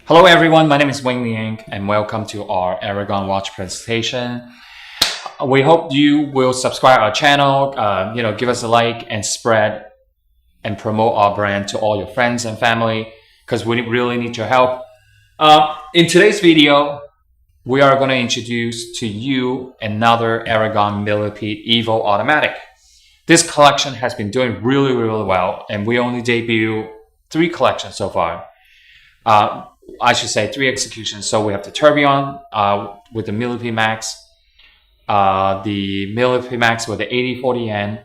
Hello everyone, my name is Wing Liang and welcome to our Aragon watch presentation. We hope you will subscribe our channel, give us a like and spread and promote our brand to all your friends and family because we really need your help. In today's video, we are going to introduce to you another Aragon Millipede EVO automatic. This collection has been doing really well and we only debuted 3 collections so far. I should say 3 executions. So we have the Tourbillon with the Millipede Max, the Millipede Max with the 8040N,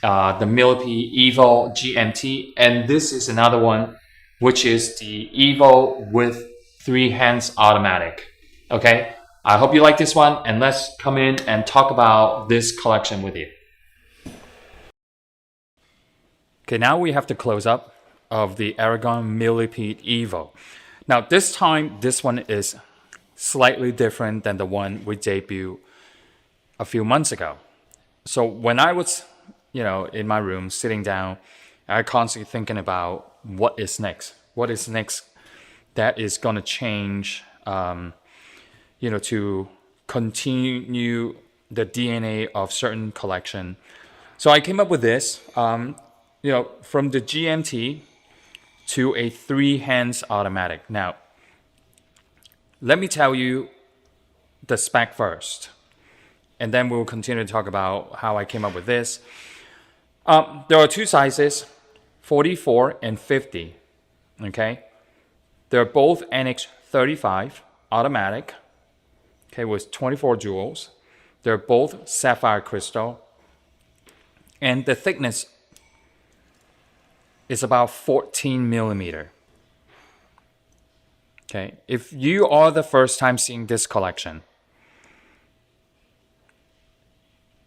the Millipede EVO GMT, and this is another one, which is the EVO with 3 hands automatic. Okay, I hope you like this one, and let's come in and talk about this collection with you. Okay, now we have the close-up of the Aragon Millipede EVO. Now this time, this one is slightly different than the one we debuted a few months ago. So when I was, in my room sitting down, I constantly thinking about what is next. What is next that is going to change, to continue the DNA of certain collection. So I came up with this, from the GMT to a 3 hands automatic. Now, let me tell you the spec first, and then we'll continue to talk about how I came up with this. There are 2 sizes, 44 and 50, okay? They're both NH35 automatic, okay, with 24 jewels. They're both sapphire crystal, and the thickness is about 14 millimeter. Okay, if you are the first time seeing this collection,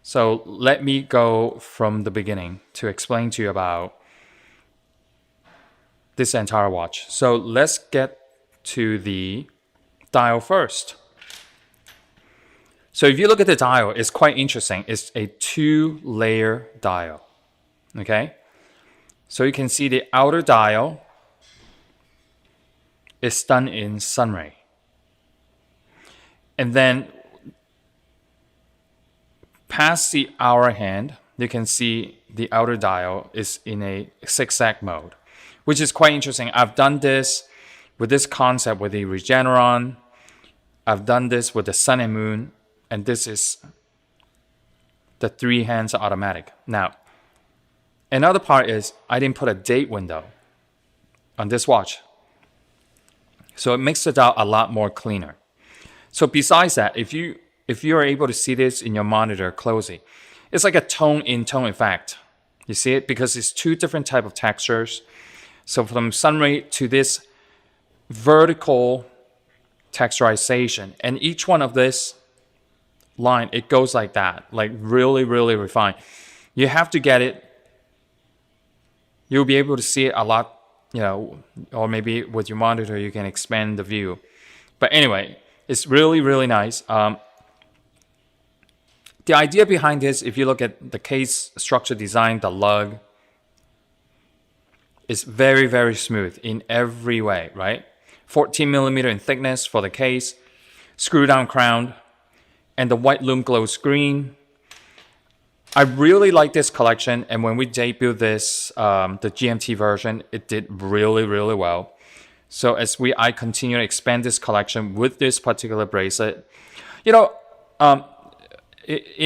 so let me go from the beginning to explain to you about this entire watch. So let's get to the dial first. So if you look at the dial, it's quite interesting. It's a 2-layer dial, okay? So you can see the outer dial is done in sunray. And then past the hour hand, you can see the outer dial is in a zigzag mode, which is quite interesting. I've done this with this concept with the Regeneron. I've done this with the Sun and Moon, and this is the 3 hands automatic. Now, another part is I didn't put a date window on this watch. So it makes the dial a lot more cleaner. So besides that, if you are able to see this in your monitor closely, it's like a tone in tone effect. You see it? Because it's 2 different type of textures. So from sunray to this vertical texturization, and each one of this line, it goes like that, like really refined. You have to get it. You'll be able to see it a lot, or maybe with your monitor, you can expand the view. But anyway, it's really nice. The idea behind this, if you look at the case structure design, the lug, is very smooth in every way, right? 14 millimeter in thickness for the case, screw down crown, and the white lume glows green. I really like this collection, and when we debuted this, the GMT version, it did really well. So as I continue to expand this collection with this particular bracelet, in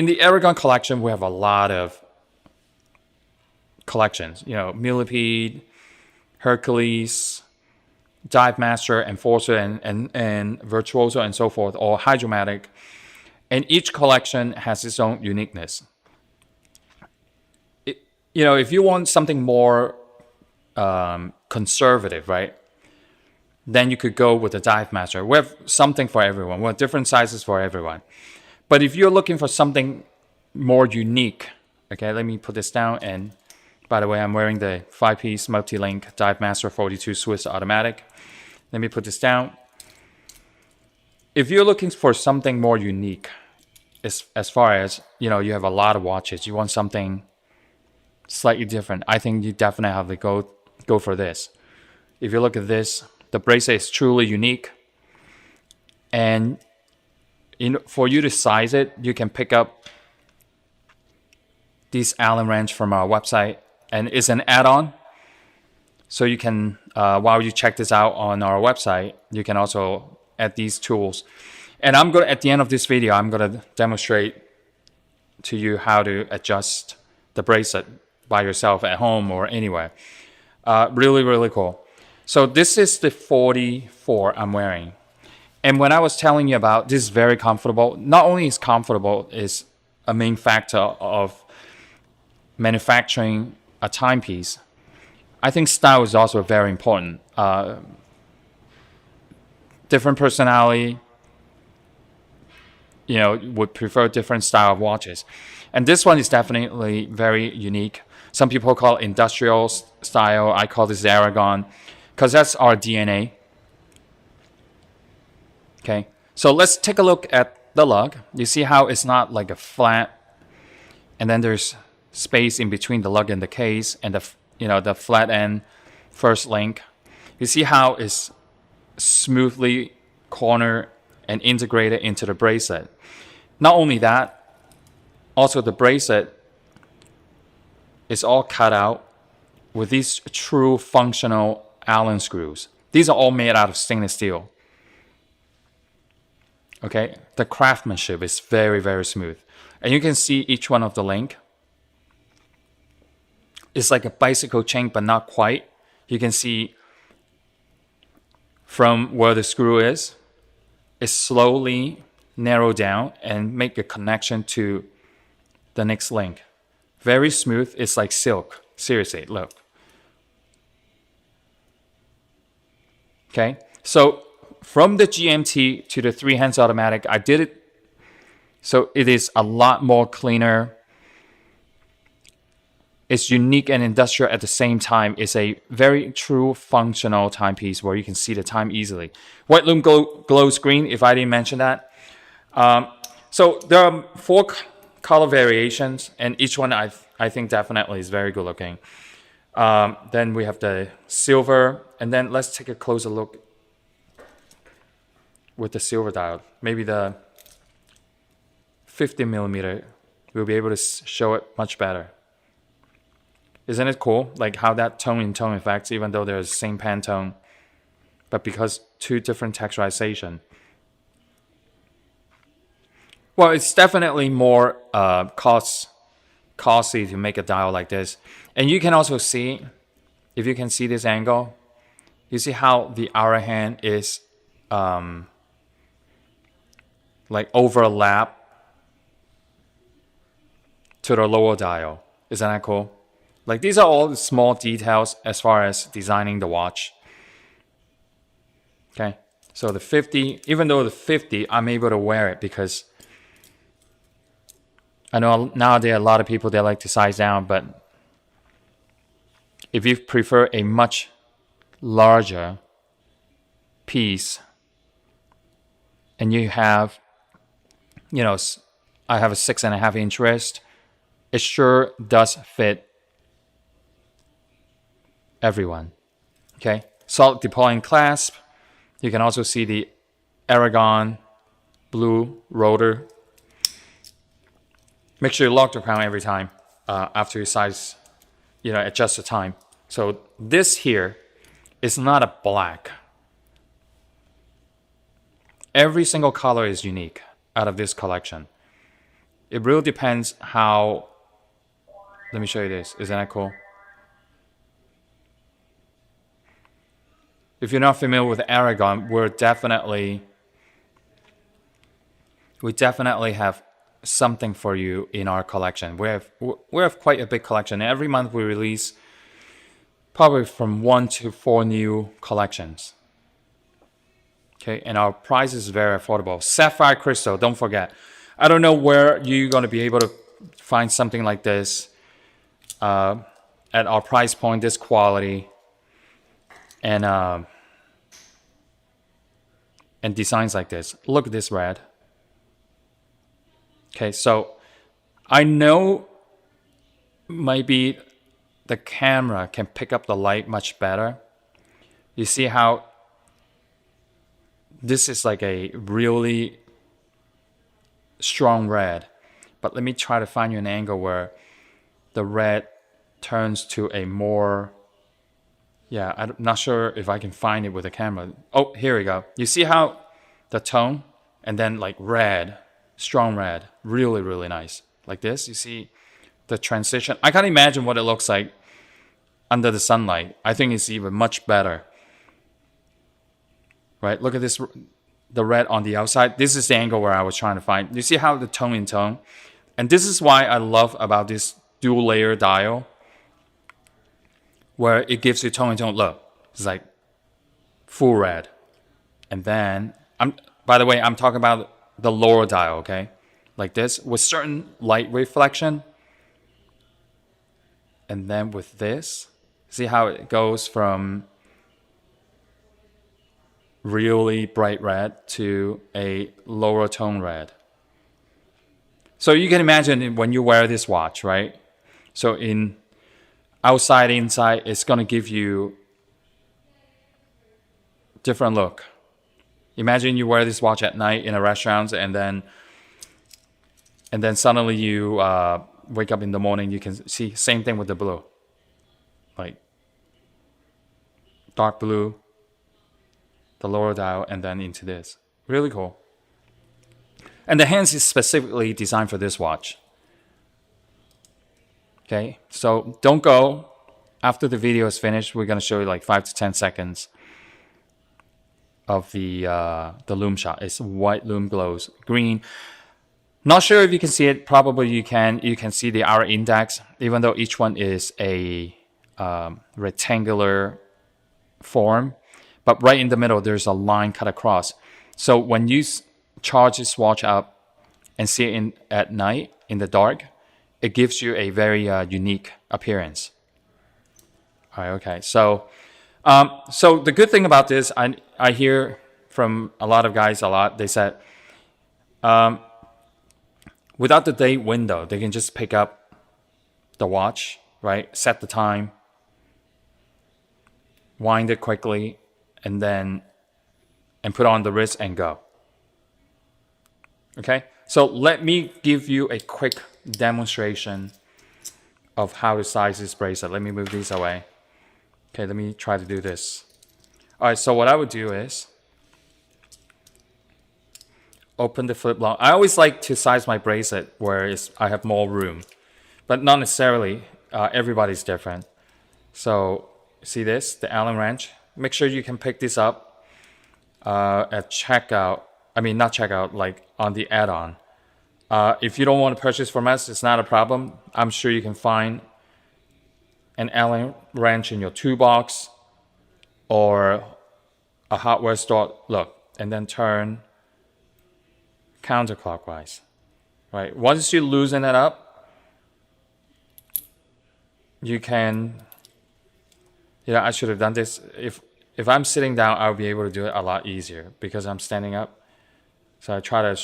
the Aragon collection, we have a lot of collections. Millipede, Hercules, Dive Master, Enforcer, and Virtuoso, and so forth, or Hydromatic, and each collection has its own uniqueness. If you want something more conservative, right, then you could go with the Dive Master. We have something for everyone. We have different sizes for everyone. But if you're looking for something more unique, okay, let me put this down. And by the way, I'm wearing the 5-piece multi-link Dive Master 42 Swiss automatic. Let me put this down. If you're looking for something more unique, as far as, you have a lot of watches, you want something slightly different, I think you definitely have to go for this. If you look at this, The bracelet is truly unique. And for you to size it, you can pick up these Allen wrench from our website, and it's an add-on. So you can, while you check this out on our website, you can also add these tools. And at the end of this video, I'm gonna demonstrate to you how to adjust the bracelet by yourself at home or anywhere. Really, really cool. So this is the 44 I'm wearing. And when I was telling you about this is very comfortable, not only is comfortable is a main factor of manufacturing a timepiece, I think style is also very important. Different personality, would prefer different style of watches. And this one is definitely very unique. Some people call it industrial style. I call this Aragon because that's our DNA. Okay, so let's take a look at the lug. You see how it's not like a flat, and then there's space in between the lug and the case, and the flat end first link. You see how it's smoothly cornered and integrated into the bracelet. Not only that, also the bracelet is all cut out with these true functional Allen screws. These are all made out of stainless steel. Okay, the craftsmanship is very, very smooth. And you can see each one of the link. It's like a bicycle chain, but not quite. You can see from where the screw is, it slowly narrow down and make a connection to the next link. Very smooth. It's like silk. Seriously, look. Okay, so from the GMT to the 3-hands automatic, I did it so it is a lot more cleaner. It's unique and industrial at the same time. It's a very true functional timepiece where you can see the time easily. White lume glow screen, if I didn't mention that. So there are 4 color variations, and each one I think definitely is very good looking. Then we have the silver, and then let's take a closer look with the silver dial. Maybe the 50 millimeter, we'll be able to show it much better. Isn't it cool? Like how that tone-in-tone effects, even though they're the same Pantone, but because 2 different texturization. Well, it's definitely more costly to make a dial like this. And you can also see, if you can see this angle, you see how the Aragon is like overlap to the lower dial. Isn't that cool? Like these are all the small details as far as designing the watch. Okay, so the 50, even though the 50, I'm able to wear it because I know nowadays a lot of people, they like to size down, but if you prefer a much larger piece and you have, I have a 6.5-inch wrist, it sure does fit everyone. Okay, solid deploying clasp. You can also see the Aragon blue rotor. Make sure you lock the crown every time after you size, adjust the time. So this here is not a black. Every single color is unique out of this collection. It really depends how. Let me show you this. Isn't that cool? If you're not familiar with Aragon, we definitely have something for you in our collection. We have quite a big collection. Every month we release probably from 1 to 4 new collections. Okay, and our price is very affordable. Sapphire crystal, don't forget. I don't know where you're going to be able to find something like this at our price point, this quality, and designs like this. Look at this red. Okay, so I know maybe the camera can pick up the light much better. You see how this is like a really strong red. But let me try to find you an angle where the red turns to a more, yeah, I'm not sure if I can find it with the camera. Oh, here we go. You see how the tone and then like red, strong red, really, really nice. Like this, you see the transition. I can't imagine what it looks like under the sunlight. I think it's even much better. Right, look at this, the red on the outside. This is the angle where I was trying to find. You see how the tone in tone? And this is why I love about this dual layer dial, where it gives you tone and tone. Look, it's like full red. And then, by the way, I'm talking about the lower dial, okay? Like this, with certain light reflection. And then with this, see how it goes from really bright red to a lower tone red. So you can imagine when you wear this watch, right? So in outside, inside, it's going to give you different look. Imagine you wear this watch at night in a restaurant, and then suddenly you wake up in the morning, you can see same thing with the blue, like dark blue, the lower dial, and then into this. Really cool. And the hands is specifically designed for this watch. Okay, so don't go. After the video is finished, we're gonna show you like 5 to 10 seconds of the lume shot. It's white lume glows green. Not sure if you can see it. Probably you can. You can see the hour index, even though each one is a rectangular form. But right in the middle, there's a line cut across. So when you charge this watch up and see it at night in the dark, it gives you a very unique appearance. All right, okay. So the good thing about this, I hear from a lot of guys they said, without the day window, they can just pick up the watch, right? Set the time, wind it quickly, and put on the wrist and go. Okay, so let me give you a quick demonstration of how to size this bracelet. Let me move these away. Okay, let me try to do this. All right, so what I would do is open the flip lock. I always like to size my bracelet where I have more room, but not necessarily. Everybody's different. So see this, the Allen wrench. Make sure you can pick this up at checkout. I mean, not checkout, like on the add-on. If you don't want to purchase from us, it's not a problem. I'm sure you can find an Allen wrench in your toolbox or a hardware store. Look, and then turn counterclockwise. Right? Once you loosen it up, you can. I should have done this. If I'm sitting down, I'll be able to do it a lot easier because I'm standing up. So I try to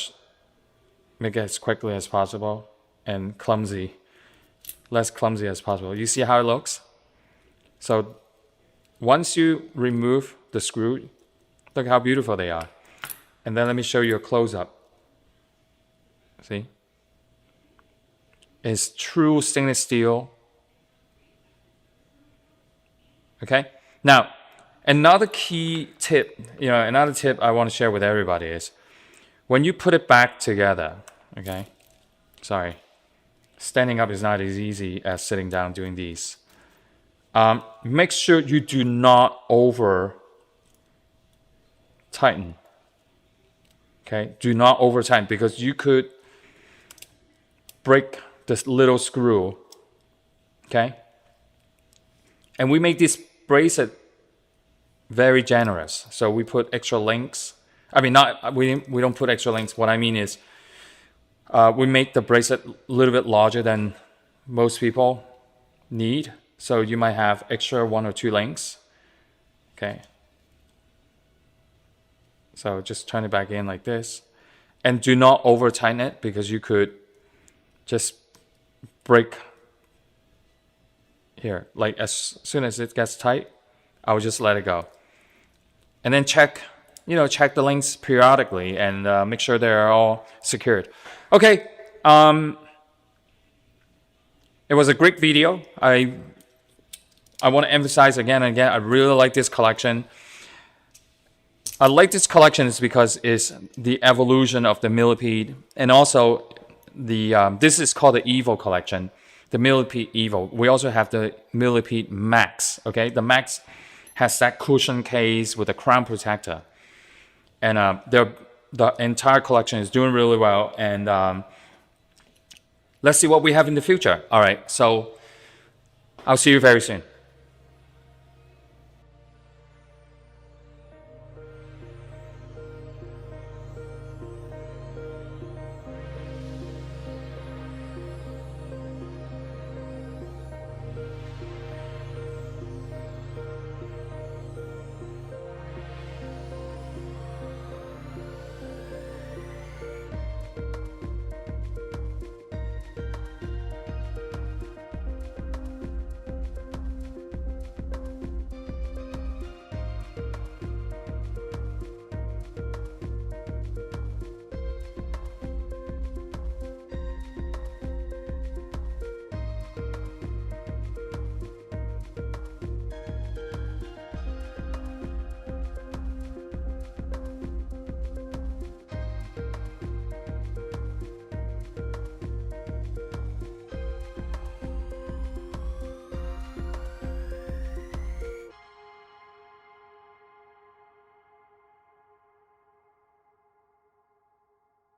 make it as quickly as possible and less clumsy as possible. You see how it looks? So once you remove the screw, look how beautiful they are. And then let me show you a close-up. See? It's true stainless steel. Okay? Now, another key tip, another tip I want to share with everybody is when you put it back together, okay? Sorry. Standing up is not as easy as sitting down doing these. Make sure you do not over tighten. Okay? Do not over tighten because you could break this little screw. Okay? And we make this bracelet very generous. So we put extra links. I mean, we don't put extra links. What I mean is we make the bracelet a little bit larger than most people need. So you might have extra 1 or 2 links. Okay. So just turn it back in like this. And do not over tighten it because you could just break here. Like as soon as it gets tight, I will just let it go. And then check, check the links periodically and make sure they're all secured. Okay, it was a great video. I want to emphasize again and again, I really like this collection. I like this collection is because it's the evolution of the Millipede, and also this is called the EVO collection, the Millipede EVO. We also have the Millipede Max. Okay, the Max has that cushion case with a crown protector, and the entire collection is doing really well. And let's see what we have in the future. All right, so I'll see you very soon.